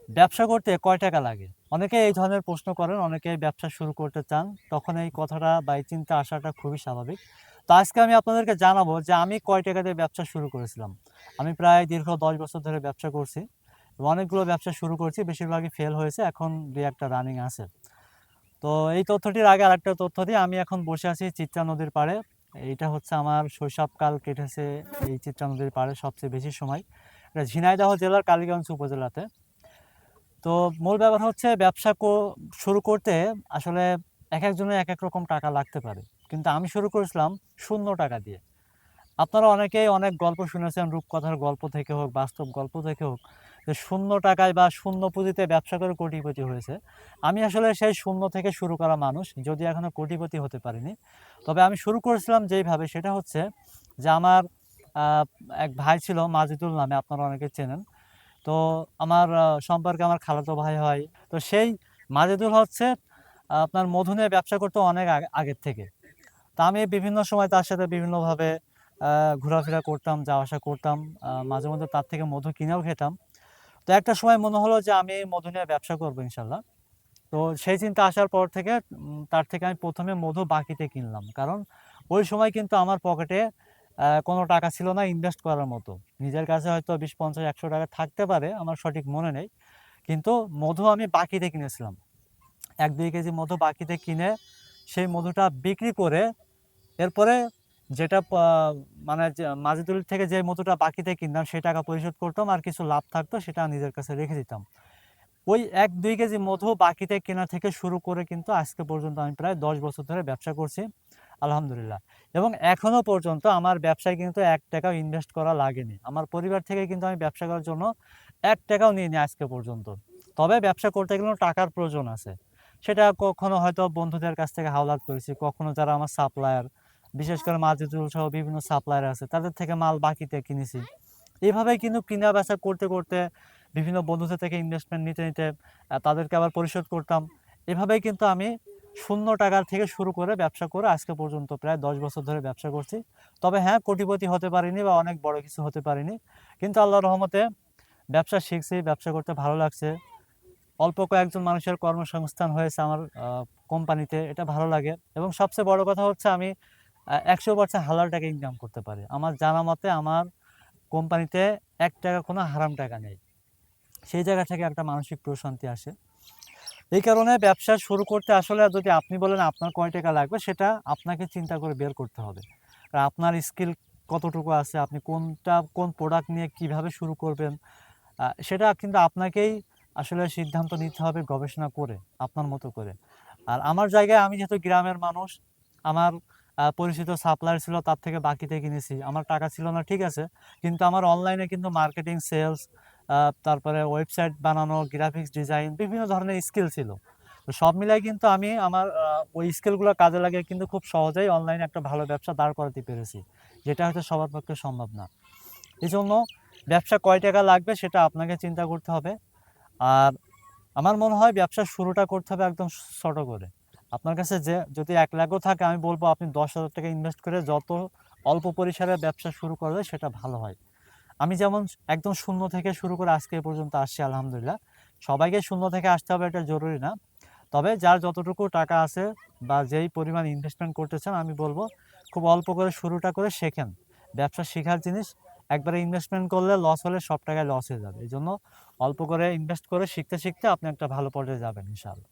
ব্যবসা করতে কয় টাকা লাগে? অনেকে এই ধরনের প্রশ্ন করেন, অনেকে ব্যবসা শুরু করতে চান। তখন এই কথাটা বা এই চিন্তা আসাটা খুবই স্বাভাবিক। তো আজকে আমি আপনাদেরকে জানাবো যে আমি কয় টাকা দিয়ে ব্যবসা শুরু করেছিলাম। আমি প্রায় দীর্ঘ ১০ বছর ধরে ব্যবসা করছি। এবং অনেকগুলো ব্যবসা শুরু করেছি, বেশিরভাগই ফেল হয়েছে। এখন ২-১ টা রানিং আছে। তো এই তথ্যটির আগে আরেকটা তথ্য দিই। আমি এখন বসে আছি চিত্রা নদীর পাড়ে। এইটা হচ্ছে আমার শৈশবকাল কেটেছে এই চিত্রা নদীর পাড়ে সবচেয়ে বেশি সময়। এটা ঝিনাইদহ জেলার কালীগঞ্জ উপজেলাতে। তো মূল ব্যাপার হচ্ছে ব্যবসা শুরু করতে আসলে একেকজনের একেক রকম টাকা লাগতে পারে। কিন্তু আমি শুরু করেছিলাম ৳০ দিয়ে। আপনারা অনেকেই অনেক গল্প শুনেছেন, রূপকথার গল্প থেকে হোক, বাস্তব গল্প থেকে হোক, যে ৳০ বা শূন্য পুঁজিতে ব্যবসা করে কোটিপতি হয়েছে। আমি আসলে সেই শূন্য থেকে শুরু করা মানুষ, যদিও এখনো কোটিপতি হতে পারিনি। তবে আমি শুরু করেছিলাম যেইভাবে সেটা হচ্ছে যে আমার আ এক ভাই ছিল মাজেদুল নামে, আপনারা অনেকে চেনেন। তো আমার সম্পর্কে আমার খালাতো ভাই হয়। তো সেই মাজেদুল হচ্ছে আপনার মধু নিয়ে ব্যবসা করতো অনেক আগের থেকে। তো আমি বিভিন্ন সময় তার সাথে বিভিন্নভাবে আ ঘোরাফেরা করতাম, যাওয়া আসা করতাম। মাঝে মধ্যে তার থেকে মধু কিনেও খেতাম। তো একটা সময় মনে হলো যে আমি মধু নিয়ে ব্যবসা করব ইনশাআল্লাহ। তো সেই চিন্তা আসার পর থেকে তার থেকে আমি ১ম এ মধু বাকিতে কিনলাম। কারণ ওই সময় কিন্তু আমার পকেটে কোনো টাকা ছিল না ইনভেস্ট করার মতো। নিজের কাছে হয়তো ২০, ৫০, ৳১০০ থাকতে পারে, আমার সঠিক মনে নেই। কিন্তু মধু আমি বাকিতে কিনেছিলাম। ১-২ কেজি মধু বাকিতে কিনে সেই মধুটা বিক্রি করে এরপরে যেটা মানে যে মাজেদুল থেকে যে মধুটা বাকিতে কিনতাম সেই টাকা পরিশোধ করতাম, আর কিছু লাভ থাকতো সেটা নিজের কাছে রেখে দিতাম। ওই ১-২ কেজি মধু বাকিতে কেনা থেকে শুরু করে কিন্তু আজকে পর্যন্ত আমি প্রায় ১০ বছর ধরে ব্যবসা করছি, আলহামদুলিল্লাহ। এবং এখনো পর্যন্ত আমার ব্যবসায় কিন্তু ৳১ ইনভেস্ট করা লাগেনি। আমার পরিবার থেকে কিন্তু আমি ব্যবসা করার জন্য ৳১ নিইনি আজকে পর্যন্ত। তবে ব্যবসা করতে গেলেও টাকার প্রয়োজন আছে। সেটা কখনো হয়তো বন্ধুদের কাছ থেকে হাওলাত করেছি, কখনো যারা আমার সাপ্লায়ার, বিশেষ করে মাজেদুল সহ বিভিন্ন সাপ্লায়ার আছে, তাদের থেকে মাল বাকিতে কিনেছি। এভাবেই কিন্তু কিনা-বেচা করতে, করতে বিভিন্ন বন্ধুদের থেকে ইনভেস্টমেন্ট নিতে, নিতে তাদেরকে আবার পরিশোধ করতাম। এভাবেই কিন্তু আমি ৳০ থেকে শুরু করে ব্যবসা করে আজকে পর্যন্ত প্রায় ১০ বছর ধরে ব্যবসা করছি। তবে হ্যাঁ, কোটিপতি হতে পারিনি বা অনেক বড় কিছু হতে পারিনি। কিন্তু আল্লাহর রহমতে ব্যবসা শিখছি, ব্যবসা করতে ভালো লাগছে। অল্প কয়েকজন মানুষের কর্মসংস্থান হয়েছে আমার কোম্পানিতে, এটা ভালো লাগে। এবং সবচেয়ে বড় কথা হচ্ছে আমি ১০০% হালাল টাকা ইনকাম করতে পারি। আমার জানা মতে আমার কোম্পানিতে ৳১ কোনো হারাম টাকা নেই। সেই জায়গা থেকে একটা মানসিক প্রশান্তি আসে। এই কারণে ব্যবসা শুরু করতে আসলে যদি আপনি বলেন আপনার কয় টাকা লাগবে, সেটা আপনাকে চিন্তা করে বের করতে হবে। আর আপনার স্কিল কতটুকু আছে, আপনি কোন প্রোডাক্ট নিয়ে কিভাবে শুরু করবেন, সেটা কিন্তু আপনাকেই আসলে সিদ্ধান্ত নিতে হবে গবেষণা করে, আপনার মতো করে। আর আমার জায়গায় আমি যেহেতু গ্রামের মানুষ, আমার পরিচিত সাপ্লায়ার ছিল, তার থেকে বাকিতে কিনেছি। আমার টাকা ছিল না, ঠিক আছে। কিন্তু আমার অনলাইনে কিন্তু মার্কেটিং, সেলস, আ তারপরে ওয়েবসাইট বানানো, গ্রাফিক্স ডিজাইন বিভিন্ন ধরনের স্কিল ছিল। তো সব মিলায় কিন্তু আমি আমার ওই স্কিলগুলো কাজে লাগিয়ে কিন্তু খুব সহজেই অনলাইনে একটা ভালো ব্যবসা দাঁড় করাতে পেরেছি। যেটা হয়তো সবার পক্ষে সম্ভব না। এজন্য ব্যবসা কয় টাকা লাগবে সেটা আপনাকে চিন্তা করতে হবে। আর আমার মনে হয় ব্যবসার শুরুটা করতে হবে একদম ছোট করে। আপনার কাছে যদি ৳১,০০,০০০ ও থাকে, আমি বলব আপনি ৳১০,০০০ ইনভেস্ট করে যত অল্প পরিসরে ব্যবসা শুরু করলে সেটা ভালো হয়। আমি যেমন একদম শূন্য থেকে শুরু করে আজকে এ পর্যন্ত আসছি আলহামদুলিল্লাহ। সবাইকে শূন্য থেকে আসতে হবে এটা জরুরি না। তবে যার যতটুকু টাকা আছে বা যেই পরিমাণ ইনভেস্টমেন্ট করতে চান, আমি বলব খুব অল্প করে শুরুটা করে শেখেন। ব্যবসা শেখার জিনিস, একবারে ইনভেস্টমেন্ট করলে লস হলে সব টাকাই লস হয়ে যাবে। এজন্য অল্প করে ইনভেস্ট করে শিখতে, শিখতে আপনি একটা ভালো পর্যায়ে যাবেন ইনশাআল্লাহ।